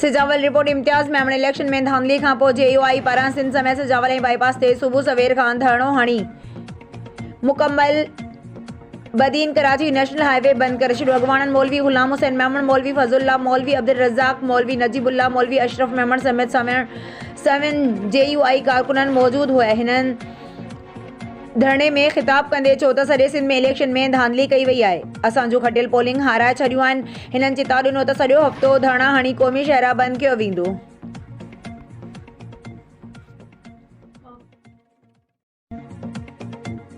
Sujawal report इम्तियाज़ Memon election में धांधली खां पोइ JUI पारां सिंध समेत सिजावल ऐं बाईपास ते सुबुह सवेर खां धरणो हणी मुकम्मल बदीन कराची नेशनल हाईवे बंद करे छॾियो। अॻवाननि मौलवी ग़ुलाम हुसैन मेमन, मौलवी फज़लुल्लाह, मौलवी अब्दुल रज़ाक, मौलवी नजीबुल्लाह, मौलवी अशरफ मेमन समेत 7 JUI कारकुननि मौजूद हुआ। हिननि धरणे में ख़िताब कंदे चयो त सॼे सिंध में इलेक्शन में धांधली कई वई आहे। असांजो खटियल पोलिंग हाराए छॾियूं आहिनि। हिननि चिता ॾिनो त सॼो हफ़्तो धरणा हणी क़ौमी शहरा बंदि कयो वेंदो।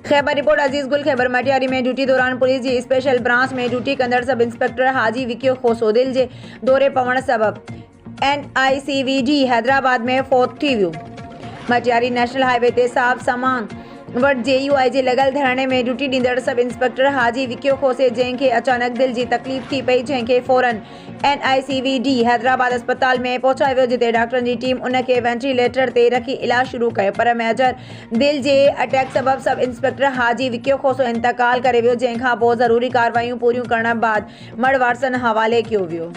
खैबर रिपोर्ट अजीज गुल खैबर मटियारी में ड्यूटी दौरान पुलिस जी स्पेशल ब्रांच में ड्यूटी कंदड़ सब इंस्पेक्टर हाजी विकियो खोसो दिल जे दौरे पवण सबब NICVD हैदराबाद में फौत थी वियो। मटियारी नेशनल हाईवे ते साहब सामान वट JUI जे लॻल धरणे में ड्यूटी ॾींदड़ सब इंस्पेक्टर हाजी विकियो खोसे जंहिंखे अचानक दिल जी तकलीफ़ थी पई, जंहिंखे फौरन NICVD हैदराबाद अस्पताल में पहुचायो वियो, जिते डॉक्टरनि जी टीम उनखे वेंटिलेटर ते रखी इलाज शुरू कयो, पर मेजर दिल जे अटैक सबब सब इंस्पेक्टर हाजी विकियो खोसो इंतकाल करे वियो, जंहिंखां पोइ ज़रूरी कार्रवाइयूं पूरियूं करण बाद मड़ वारसनि हवाले कयो वियो।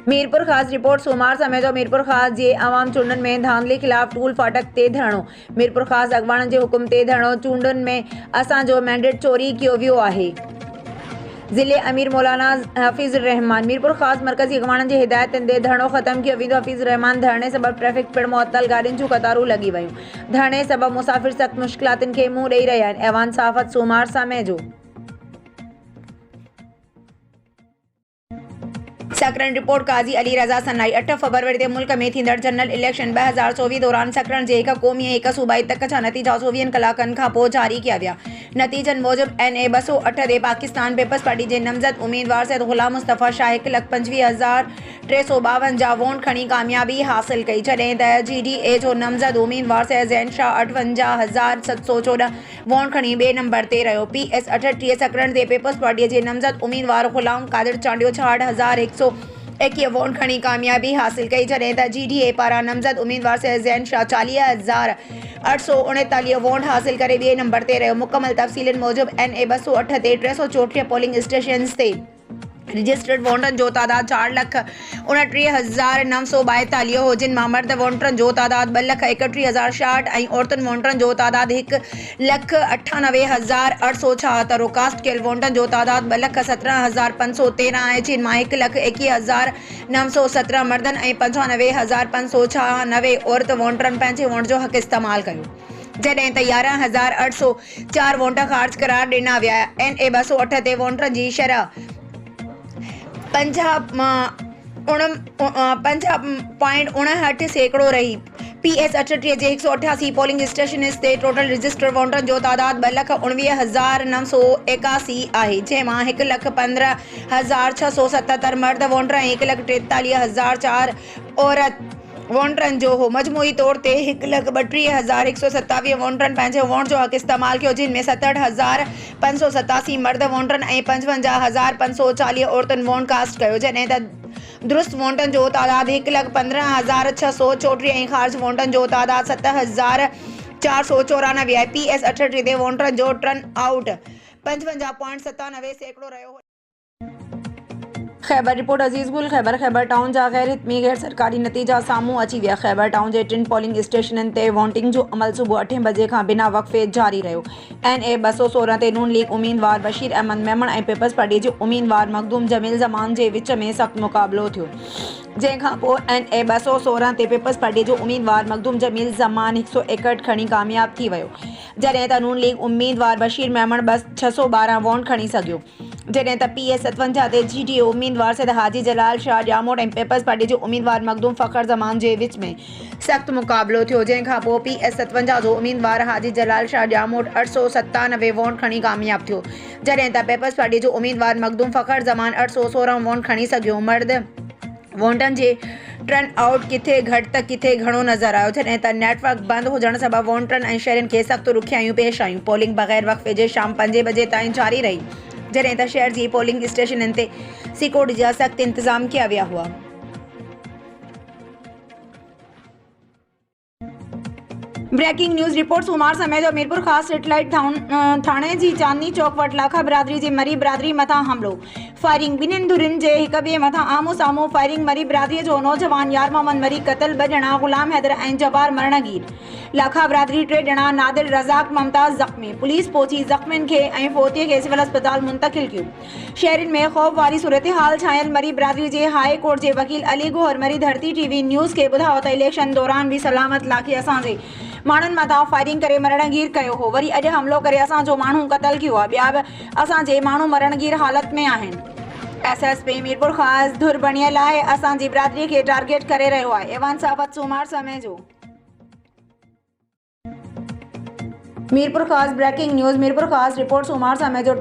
मीरपुर खास रिपोर्ट सोमवार समेत मीरपुर खास जे अवाम चूंडनि में धांधली ख़िलाफ़ टूल फाटक ते धरणो। मीरपुर खास अॻवाननि जे हुकुम ते धरणो। चूंडनि में असांजो मैंडेट चोरी कयो वियो आहे। ज़िले अमीर मौलाना हफ़ीज़ रहमान। मीरपुर खास मरकज़ी अॻवाननि जी हिदायतुनि ते धरणो ख़त्म कयो वेंदो। हफ़ीज़ रहमान धरणे सबब ट्रैफ़िक पिणु मुअत्तल, गाॾियुनि जूं क़तारूं लॻी वयूं। धरणे सबब मुसाफ़िर सख़्त मुश्किलातुनि खे मुंहुं ॾेई रहिया आहिनि। ऐवान सहाफ़त सोमवार समय जो सकरन रिपोर्ट काज़ी अली रज़ा सनाई। 8 फरवरी ते मुल्क में थींदड़ जनरल इलेक्शन 2024 दौरान सकरन जे हिक क़ौमी ऐं हिक सूबाई तक जा नतीजा 24 कलाकनि खां पोइ जारी कया विया। नतीजनि मूजिब NA 208 ते पाकिस्तान पीपल्स पार्टी जे नामज़द उम्मीदवार सैयद ग़ुलाम मुस्तफ़ा शाह 1,25,352 वोट खणी कामयाबी हासिल कई, जॾहिं त GDA जो नामज़द उम्मीदवार सैयद ज़ैन शाह 58,714 वोट खणी ॿिए नंबर ते रहियो। PS 38 सकरन ते पीपल्स पार्टीअ जे नामज़द उम्मीदवार ग़ुलाम क़ादिर चांडियो 66,121 वोट खणी कामयाबी हासिल कई, जॾहिं त GDA पारां नामज़द उम्मीदवार सैयद ज़ैन शाह 40,839 वोट हासिल करे ॿिए नंबर ते रहियो। मुकमल तफ़सीलनि मूजिब NA 208 ते 334 पोलिंग स्टेशन्स ते रजिस्टर्ड वोटरनि जो तादाद 4,29,942 हो, जिन मां मर्द वोटरनि जो तादाद 2,31,066 ऐं औरतुनि वोटरनि जो तादाद 1,98,876 हो। कास्ट कयल वोटरनि जो तादाद 2,17,513 आहे, जिन मां 1,21,917 मर्दनि ऐं 95,596 औरत वोटरनि पंहिंजे वोट जो हक़ इस्तेमालु कयो, जॾहिं त 11,084 वोट ख़ारिज करार ॾिना विया। NA 208 ते वोटरनि जी शरह 50.59% रही। PS 38 जे 188 पोलिंग स्टेशन्स ते टोटल रजिस्टर्ड वोटरनि जो तादाद 2,19,981 आहे, जंहिं मां 1,15,677 मर्द वोटर ऐं 1,43,004 औरत वोटरनि जो हो। मजमूई तौर ते 1,32,127 वोटरनि पंहिंजे वोट जो हक़ इस्तेमालु कयो, जिन में 67,587 मर्द वोटरनि ऐं 55,540 औरतुनि वोट कास्ट कयो, जॾहिं त दुरुस्त वोटरनि जो तादाद 1,15,634 ऐं ख़ारिज वोटरनि जो तादाद 7,494 आहे। PS 38 ते वोटरनि जो टर्न आउट 55.97% रहियो हो। खैबर रिपोर्ट अजीज गुल खैबर टाउन जा गैर हितमी गैर सरकारी नतीजा साम्हूं अची विया। खैबर टाउन जे 3 पोलिंग स्टेशननि ते वोटिंग जो अमल सुबुह 8 बजे खां बिना वक़फ़े जारी रहियो। NA 216 ते नून लीग उम्मीदवार बशीर अहमद मेमन ऐं पीपल्स पार्टी जे उम्मीदवार मखदूम जमील ज़मान जे विच में सख़्तु मुक़ाबिलो थियो, जंहिंखां पोइ NA 216 ते पीपल्स पार्टी जो उम्मीदवार मखदूम जमील ज़मान 161 खणी कामयाब थी वियो, जॾहिं त नून लीग उम्मीदवार बशीर मेमन 612 वोट खणी सघियो, जॾहिं त PS 57 ते GDA उम्मीदवार सैयद हाजी जलाल शाह ॼामोट ऐं पीपल्स पार्टी जो उम्मीदवार मखदूम फ़खर ज़मान जे विच में सख़्तु मुक़ाबिलो थियो, जंहिंखां पोइ PS 57 जो उम्मीदवार हाजी जलाल शाह ॼामोट 897 वोट खणी कामयाब थियो, जॾहिं त पीपल्स पार्टी जो उम्मीदवार मखदूम फ़खर ज़मान 816 वोट खणी सघियो। मर्द वोटनि जे टर्न आउट किथे घटि त किथे घणो नज़र आयो, जॾहिं त नेटवर्क बंदि हुजण सबबि वोटरनि ऐं शहरनि खे सख़्तु ॾुखियाइयूं पेश आयूं। पोलिंग बग़ैर वक़फ़े जे शाम 5 बजे ताईं जारी रही, जॾहिं त शहर जी पोलिंग स्टेशननि ते सिक्योरिटी जा सख़्त इंतज़ाम कया विया हुआ। ब्रेकिंग न्यूज़ रिपोर्ट सूमार समय जो मीरपुर ख़ास सेटेलाइट थाणे जी चांदनी चौक वटि लाखा बिरादरी जे मरी बिरादरी मथां हमलो फायरिंग ॿिन्हिनि धुरियुनि जे हिक ॿिए मथां आम्हूं साम्हूं फायरिंग मरी बिरादरीअ जो नौजवान यार मोहम्मद मरी क़तल 2 ॼणा ग़ुलाम हैदर ऐं जब्बार मरणगीर लाखा बिरादरी 3 ॼणा नादिर रज़ाक मुमताज़ ज़ख़्मी पुलिस पहुची ज़ख़्मियुनि खे ऐं फोतीअ खे सिविल अस्पताल मुंतक़िल कयो। शहरनि में ख़ौफ़ वारी सूरत हाल छायल मरी बिरादरी जे हाई कोर्ट जे वकील अली गोहर मरी धरती टीवी न्यूज़ खे ॿुधायो त इलेक्शन दौरान बि सलामत लाखी असांजे माण्हुनि मथां फायरिंग करे मरणगीर कयो हो, वरी अॼु हमलो करे असांजो माण्हू क़तल कयो आहे, ॿिया बि असांजे माण्हू मरणगीर हालत में आहिनि। SSP मीरपुर ख़ास धुर बणियल आहे, असांजी बिरादरीअ खे टारगेट करे रहियो आहे। एवान साफ़त सूमार समय जो मीरपुर ख़ास ब्रेकिंग न्यूज़ मीरपुर ख़ास रिपोर्ट सूमार समय जो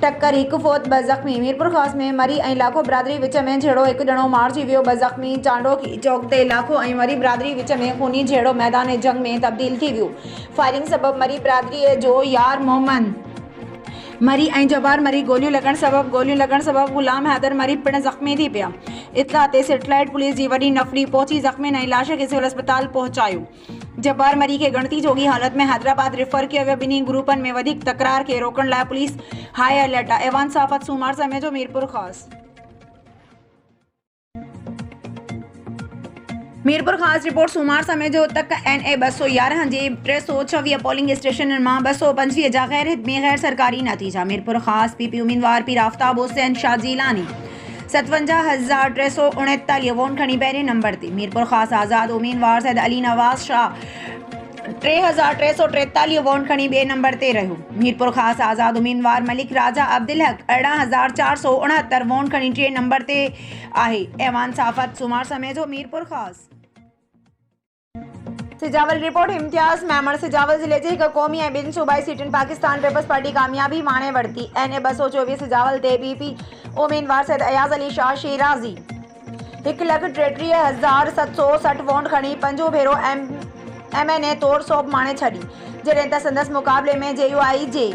टक्कर 1 फौत 2 ज़ख़्मी मीरपुर ख़ास में मरी ऐं लाखो बिरादरी विच में झेड़ो 1 ॼणो मारिजी वियो 2 ज़ख़्मी चांडोकी चौक ते लाखो ऐं मरी बिरादरी विच में खूनी झेड़ो मैदान जंग में तब्दील थी वियो। फायरिंग सबबि मरी बिरादरीअ जो यार मोहम्मद मरी ऐं जब्बार मरी गोलियूं लॻण सबबि ग़ुलाम हैदर मरी पिण ज़ख़्मी थी पिया। इत्तला ते सेटेलाइट पुलिस जी वॾी नफ़री पहुची ज़ख़्मियुनि ऐं लाश खे सिविल अस्पताल पहुचायो। जब्बार मरी खे गणती जोगी हालत में हैदराबाद रेफर किया वियो। ॿिन्ही ग्रुपनि में वधीक तकरार खे रोकण लाइ पुलिस हाई अलर्ट आहे। एवान साफ़त सूमार समय जो मीरपुर ख़ास मीरपुर ख़ास रिपोर्ट सूमार समय जो तक NA 211 जे 326 पोलिंग स्टेशननि मां 225 जा गैर हितमी गैर सरकारी नतीजा। मीरपुर ख़ास PP उम्मीदवार पीर आफ्ताब हुसैन शाह जीलानी 57,339 वोट खणी पहिरें नंबर ते। मीरपुर ख़ास आज़ाद उम्मीदवार सैद अली नवाज़ शाह 3,343 वोट खणी ॿिए नंबर ते रहियो। मीरपुर ख़ास आज़ाद उम्मीदवार मलिक राजा अब्दुल हक 18,469 वोट खणी 3 नंबर ते आहे। एवान साफ़त सूमार समय जो मीरपुर ख़ास सिजावल रिपोर्ट इम्तियाज़ मेमण सिजावल ज़िले जे हिक क़ौमी ऐं 2 सूबाई सीटुनि पाकिस्तान पीपल्स पार्टी कामयाबी माणे वरिती। NA 224 सिजावल ते PP उम्मीदवार सैद अयाज़ अली शाह शिराज़ी 1,33,760 वोट खणी 5 भेरो MNA तौर सोभ माणे छॾी, जॾहिं त संदसि मुक़ाबले में JUI जे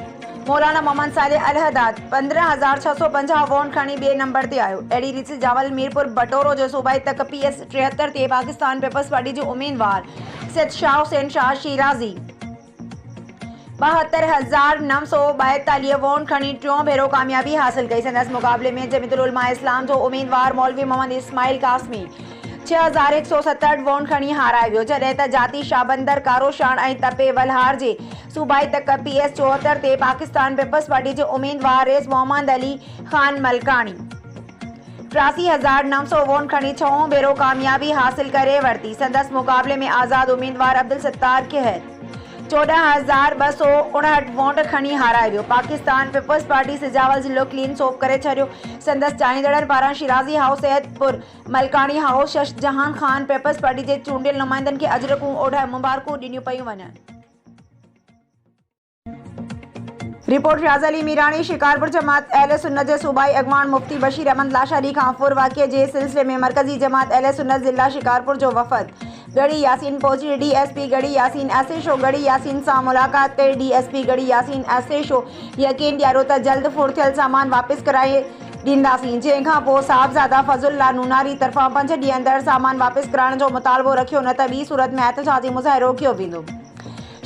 मौलाना मोहम्मद साले अलहदाद 15,650 वोट खणी ॿिए नंबर ते आयो। अहिड़ी रीति सिजावल मीरपुर बटोरो जो सूबाई तक PS 73 ते पाकिस्तान पीपल्स पार्टी जो उम्मीदवार सैद शाह हुसैन शाह शिराज़ी 72,942 वोट खणी 3 भेरो कामयाबी हासिल कई। संदसि मुक़ाबले में जमीयतुल उलमा इस्लाम जो उम्मीदवार मौलवी मोहम्मद इस्माइल कासमी 6,167 वोट खणी हाराए वियो, जॾहिं त जाती शाहबंदर कारोशान ऐं तपे वलहार जे सूबाई तक PS 74 ते पाकिस्तान पीपल्स पार्टी जे उम्मीदवार रेस मोहम्मद अली ख़ान मलकानी 83,900 वोट खणी 6 भेरो कामयाबी हासिल करे वरिती। संदसि मुक़ाबले में आज़ाद उम्मीदवार अब्दुल सत्तार कहर 14,259 वोट खणी हाराए वियो। पाकिस्तान पीपल्स पार्टी सिजावल ज़िलो क्लीन सोप करे छॾियो। संदसि चाहींदड़नि पारां Shirazi house Saidpur Malkani house Shahjahan Khan peoples party जे चूंडियल नुमाइंदनि खे अजरकूं ओढाए मुबारकूं ॾिनियूं पयूं वञनि। रिपोर्ट रियाज़ अली मीरानी शिकारपुर जमात अहले सुन्नत जे सूबाई अॻवान मुफ्ती बशीर अहमद लाशारी खां फुर वाक़िए जे सिलसिले में मरकज़ी जमात अहले सुन्नत ज़िला शिकारपुर जो वफ़द गढ़ी यासीन पहुची DSP गढ़ी यासीन SHO गढ़ी यासीन सां मुलाक़ात करे DSP गढ़ी यासीन SHO यकीन ॾियारो त जल्द फुरथियल सामान वापसि कराए ॾींदासीं, जंहिंखां पोइ साहबज़ादा फज़ुल्ला नूनारी तरफ़ां 5 ॾींहं अंदरि सामान वापसि कराइण जो मुतालबो रखियो, न त ॿी सूरत में एहतजाजी मुज़ाहिरो कयो वेंदो।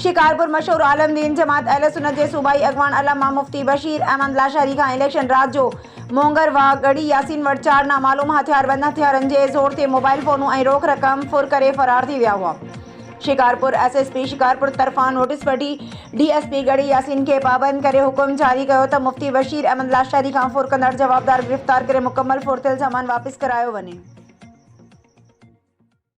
शिकारपुर मशहूर आलमदीन जमात अहले सुन्नत जे सूबाई अॻवान अल्लामा मुफ्ती बशीर अहमद लाशारी खां इलेक्शन रात जो मोंगरवाह गढ़ी यासीन वटि 4 नामालूम हथियारबंद हथियारनि जे ज़ोर ते मोबाइल फ़ोनूं ऐं रोक रक़म फुर करे फ़रार थी विया हुआ। शिकारपुर SSP शिकारपुर तरफ़ां नोटिस वठी DSP गढ़ी यासीन खे पाबंद करे हुकुम जारी कयो त मुफ्ती बशीर अहमद लाशारी खां फुर कंदड़ जवाबदार गिरफ़्तार करे मुकमल फुरथियल सामान वापसि करायो वञे।